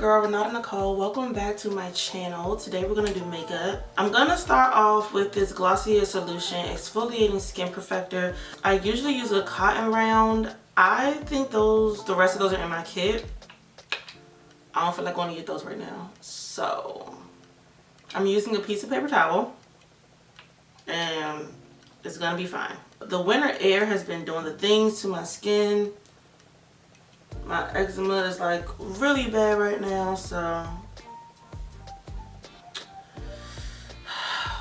girl Renata Nicole. Welcome back to my channel. Today we're gonna do makeup. I'm gonna start off with this Glossier Solution Exfoliating Skin Perfector. I usually use a cotton round. I think the rest of those are in my kit. I don't feel like going to get those right now. So I'm using a piece of paper towel and it's gonna be fine. The winter air has been doing the things to my skin. My eczema is like really bad right now, so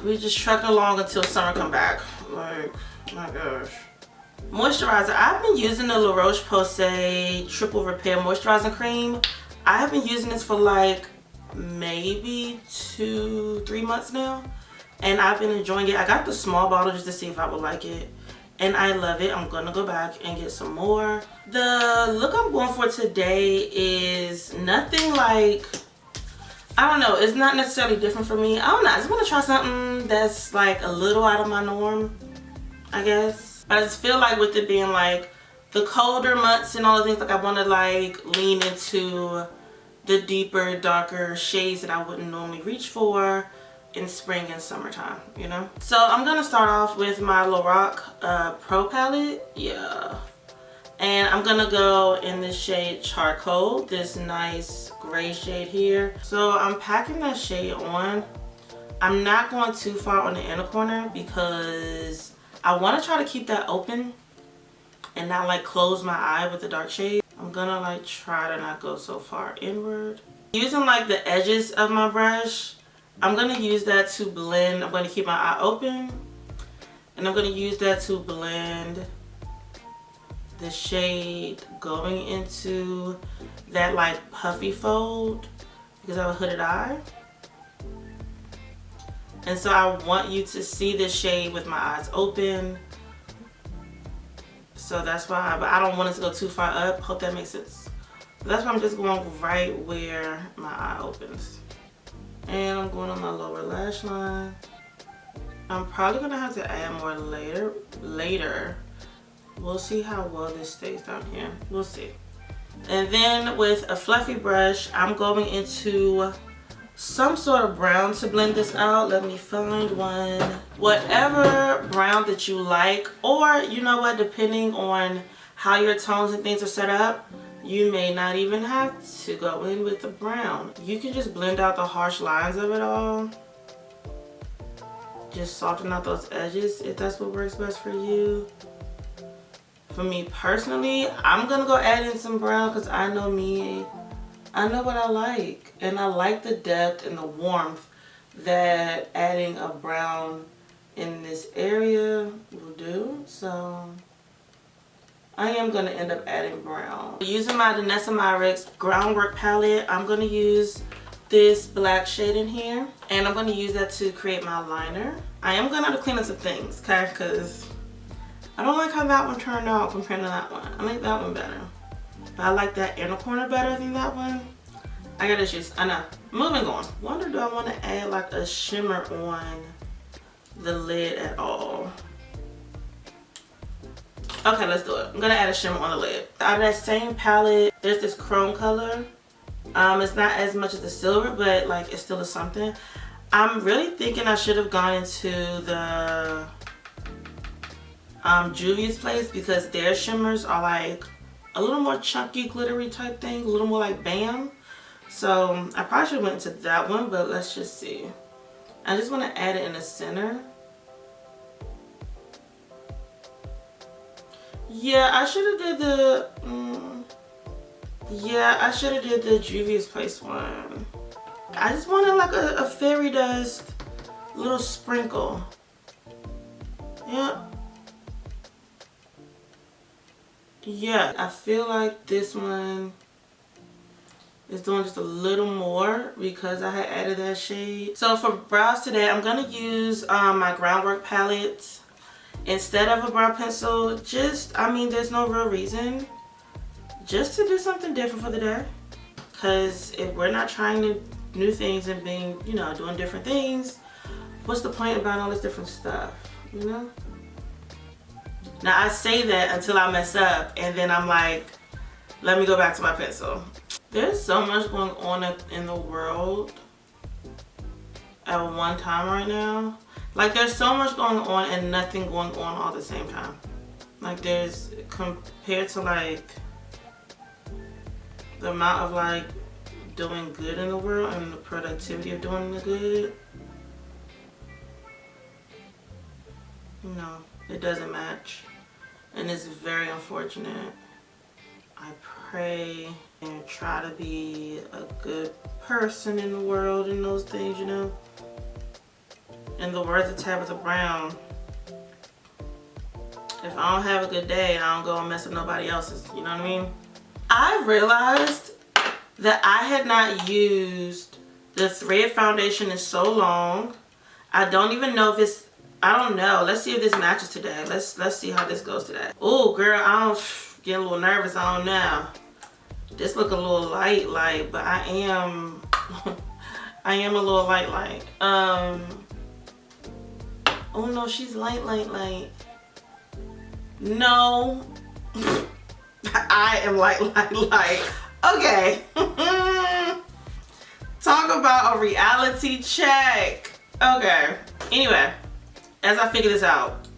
we just trucking along until summer come back. Like, my gosh. Moisturizer. I've been using the La Roche-Posay Triple Repair Moisturizing Cream. I have been using this for like maybe 2-3 months now, and I've been enjoying it. I got the small bottle just to see if I would like it, and I love it. I'm gonna go back and get some more. The look I'm going for today is nothing like, I don't know, it's not necessarily different for me. I don't know, I just want to try something that's like a little out of my norm, I guess. But I just feel like with it being like the colder months and all the things, like I want to like lean into the deeper, darker shades that I wouldn't normally reach for in spring and summertime, you know? So I'm gonna start off with my Lorac Pro palette. Yeah. And I'm gonna go in the shade Charcoal, this nice gray shade here. So I'm packing that shade on. I'm not going too far on the inner corner because I want to try to keep that open and not like close my eye with the dark shade. I'm gonna like try to not go so far inward. Using like the edges of my brush, I'm gonna use that to blend. I'm gonna keep my eye open and I'm gonna use that to blend the shade going into that like puffy fold because I have a hooded eye. And so I want you to see the shade with my eyes open. So that's why, but I don't want it to go too far up. Hope that makes sense. But that's why I'm just going right where my eye opens. And I'm going on my lower lash line. I'm probably gonna have to add more later. We'll see how well this stays down here. We'll see. And then with a fluffy brush, I'm going into some sort of brown to blend this out. Let me find one. Whatever brown that you like, or you know what, depending on how your tones and things are set up, you may not even have to go in with the brown. You can just blend out the harsh lines of it all. Just soften out those edges if that's what works best for you. For me personally, I'm gonna go add in some brown because I know me. I know what I like, and I like the depth and the warmth that adding a brown in this area will do. So I am going to end up adding brown. Using my Danessa Myricks Groundwork palette, I'm going to use this black shade in here, and I'm going to use that to create my liner. I am going to have to clean up some things, okay, because I don't like how that one turned out compared to that one. I like that one better. But I like that inner corner better than that one. I got issues. I know. Moving on. Wonder, do I want to add like a shimmer on the lid at all? Okay, let's do it. I'm going to add a shimmer on the lid. Out of that same palette, there's this chrome color. It's not as much as the silver, but like it still is something. I'm really thinking I should have gone into the Juvia's Place because their shimmers are like a little more chunky, glittery type thing, a little more like Bam. So I probably should have went into that one, but let's just see. I just want to add it in the center. Yeah, I should have did the. Yeah, I should have did the Juvia's Place one. I just wanted like a fairy dust little sprinkle. Yeah. Yeah, I feel like this one is doing just a little more because I had added that shade. So for brows today, I'm going to use my Groundwork palette instead of a brow pencil. Just, I mean, there's no real reason. Just to do something different for the day. Because if we're not trying new things and being, you know, doing different things, what's the point of buying all this different stuff, you know? Now I say that until I mess up and then I'm like, let me go back to my pencil. There's so much going on in the world at one time right now. Like, there's so much going on and nothing going on all at the same time. Like, there's, compared to like the amount of like doing good in the world and the productivity of doing the good, no, it doesn't match. And it's very unfortunate. I pray and try to be a good person in the world and those things, you know. In the words of Tabitha Brown, if I don't have a good day, I don't go and mess with nobody else's, you know what I mean? I realized that I had not used the Thread foundation in so long. I don't even know if it's, I don't know. Let's see if this matches today. Let's see how this goes today. Oh, girl, I don't get a little nervous on now. This look a little light, but I am I am a little light. Oh no, she's light. No. I am light. Okay. Talk about a reality check. Okay. Anyway, as I figure this out,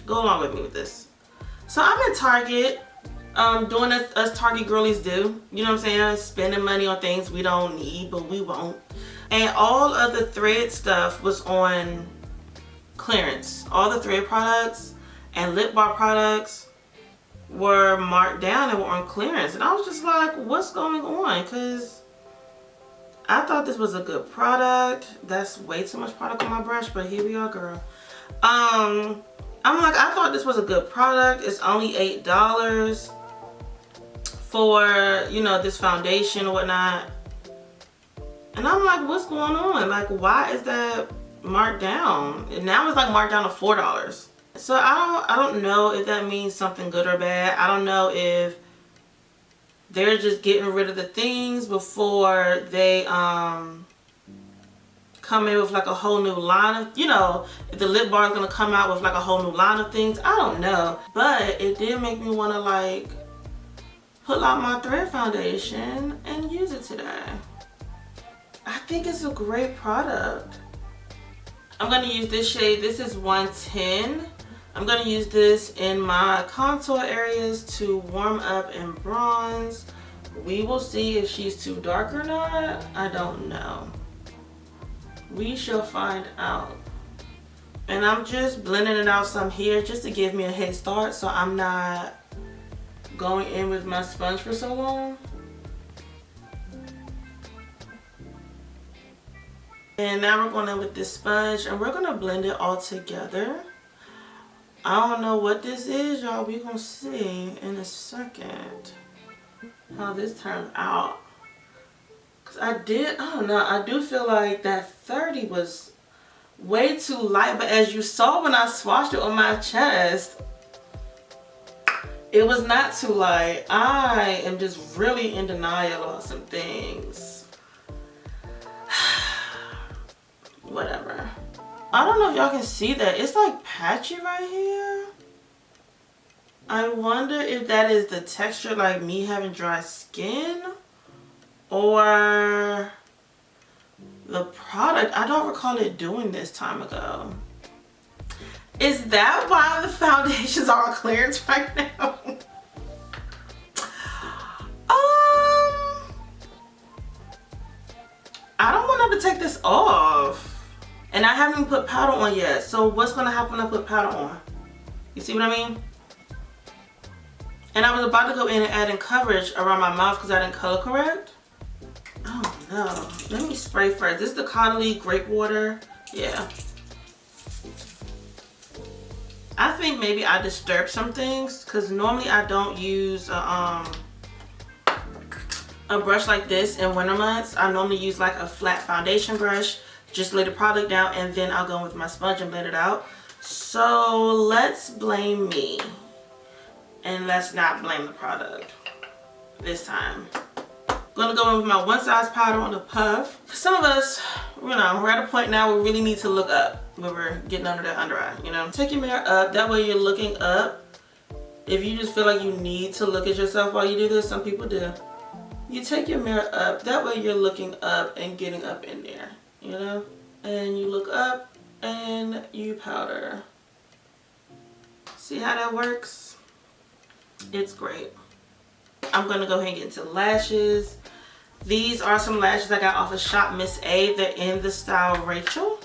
go along with me with this. So I'm at Target, doing as us Target girlies do. You know what I'm saying? Spending money on things we don't need, but we won't. And all of the Thread stuff was on clearance. All the Thread products and lip bar products were marked down and were on clearance. And I was just like, what's going on? Because I thought this was a good product. That's way too much product on my brush, but here we are, girl. I'm like, I thought this was a good product. It's only $8 for, you know, this foundation or whatnot. And I'm like, what's going on? Like, why is that marked down? And now it's like marked down to $4. So I don't know if that means something good or bad. I don't know if they're just getting rid of the things before they come in with like a whole new line of, you know, if the lip bar is gonna come out with like a whole new line of things. I don't know, but it did make me want to like pull out my Thread foundation and use it today. I think it's a great product. I'm gonna use this shade. This is 110. I'm gonna use this in my contour areas to warm up and bronze. We will see if she's too dark or not. I don't know. We shall find out. And I'm just blending it out some here just to give me a head start so I'm not going in with my sponge for so long. And now we're going in with this sponge and we're going to blend it all together. I don't know what this is, y'all. We're going to see in a second how this turns out. Because I don't know, I do feel like that 30 was way too light. But as you saw when I swatched it on my chest, it was not too light. I am just really in denial on some things. Whatever. I don't know if y'all can see that. It's like patchy right here. I wonder if that is the texture, like me having dry skin, or the product. I don't recall it doing this time ago. Is that why the foundations are on clearance right now? I don't want to take this off. And I haven't even put powder on yet. So what's going to happen when I put powder on? You see what I mean? And I was about to go in and add in coverage around my mouth because I didn't color correct. Oh no. Let me spray first. This is the Connolly Grape Water. Yeah. I think maybe I disturbed some things because normally I don't use a brush like this in winter months. I normally use like a flat foundation brush. Just lay the product down and then I'll go in with my sponge and blend it out. So let's blame me. And let's not blame the product this time. I'm gonna go in with my one size powder on the puff. For some of us, you know, we're at a point now where we really need to look up when we're getting under that under eye, you know. Take your mirror up, that way you're looking up. If you just feel like you need to look at yourself while you do this, some people do. you take your mirror up. That way you're looking up and getting up in there, you know? And you look up and you powder. See how that works? It's great. I'm gonna go ahead and get into lashes. These are some lashes I got off of Shop Miss A. They're in the style Rachel.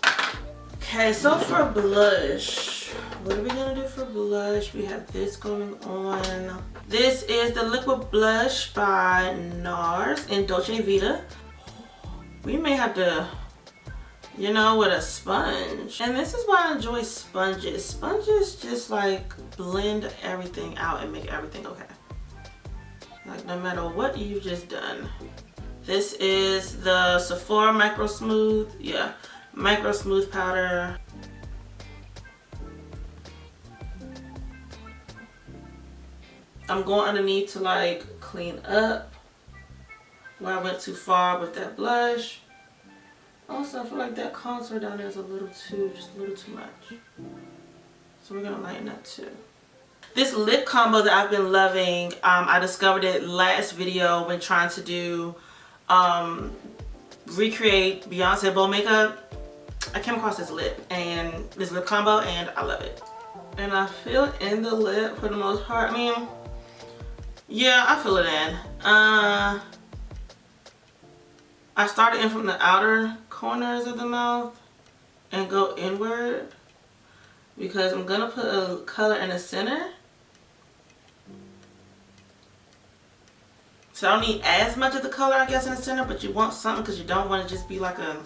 Okay, so for blush, what are we gonna do for blush? We have this going on. This is the Liquid Blush by NARS in Dolce Vita. We may have to, you know, with a sponge. And this is why I enjoy sponges. Sponges just like blend everything out and make everything okay. Like no matter what you've just done. This is the Sephora Micro Smooth. Yeah, Micro Smooth powder. I'm going underneath to like clean up where I went too far with that blush. Also, I feel like that contour down there is a little too, just a little too much. So we're gonna lighten that too. This lip combo that I've been loving, I discovered it last video when trying to do, recreate Beyonce bow makeup. I came across this lip combo and I love it. And I feel it in the lip for the most part. I mean, yeah, I feel it in. I started in from the outer corners of the mouth and go inward because I'm gonna put a color in the center. So I don't need as much of the color, I guess, in the center, but you want something because you don't want to just be like a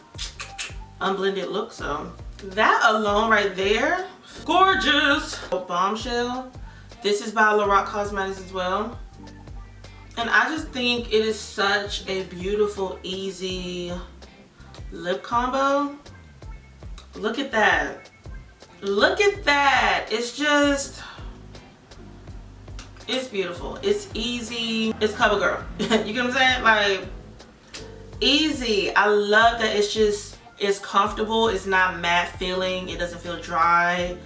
unblended look. So that alone right there, gorgeous. Bombshell. This is by Lorac Cosmetics as well. And I just think it is such a beautiful, easy lip combo. Look at that. Look at that. It's just, it's beautiful. It's easy. It's CoverGirl. You get what I'm saying? Like, easy. I love that it's just, it's comfortable. It's not matte feeling. It doesn't feel dry.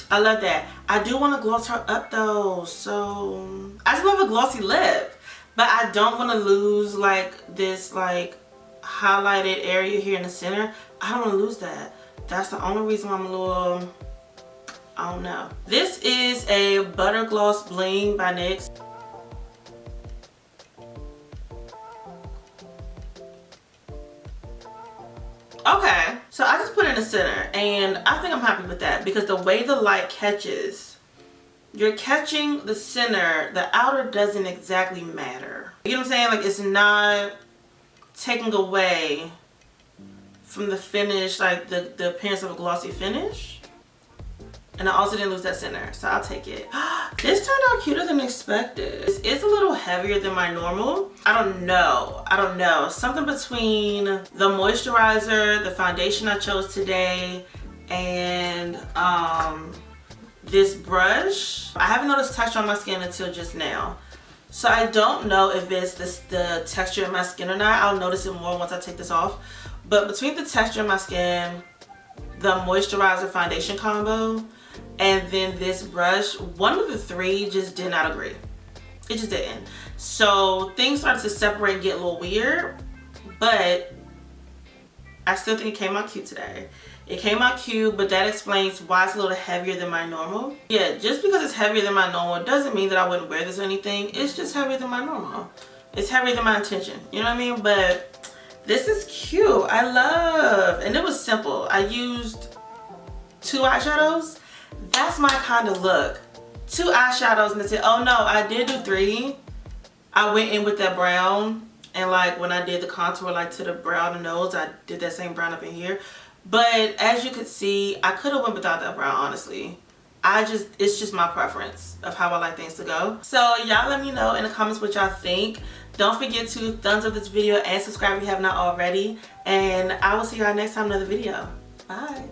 I love that. I do want to gloss her up though. So, I just love a glossy lip. But I don't want to lose like this like highlighted area here in the center. I don't want to lose that. That's the only reason why I'm a little, I don't know. This is a Butter Gloss Bling by NYX. Okay, so I just put it in the center and I think I'm happy with that because the way the light catches, you're catching the center, the outer doesn't exactly matter. You know what I'm saying? Like it's not taking away from the finish, like the appearance of a glossy finish. And I also didn't lose that center, so I'll take it. This turned out cuter than expected. It's a little heavier than my normal. I don't know. Something between the moisturizer, the foundation I chose today, and this brush. I haven't noticed texture on my skin until just now. So I don't know if it's the texture of my skin or not. I'll notice it more once I take this off. But between the texture of my skin, the moisturizer foundation combo, and then this brush, one of the three just did not agree. It just didn't. So things started to separate and get a little weird, but I still think it came out cute today. It came out cute, but that explains why it's a little heavier than my normal. Yeah, just because it's heavier than my normal doesn't mean that I wouldn't wear this or anything. It's just heavier than my normal. It's heavier than my intention. You know what I mean? But this is cute. I love. And it was simple. I used 2 eyeshadows. That's my kind of look. 2 eyeshadows and I said, oh no, I did do 3. I went in with that brown. And like when I did the contour like to the brow of the nose, I did that same brown up in here. But as you could see, I could have went without that brown, honestly. It's just my preference of how I like things to go. So y'all let me know in the comments what y'all think. Don't forget to thumbs up this video and subscribe if you have not already. And I will see y'all next time in another video. Bye.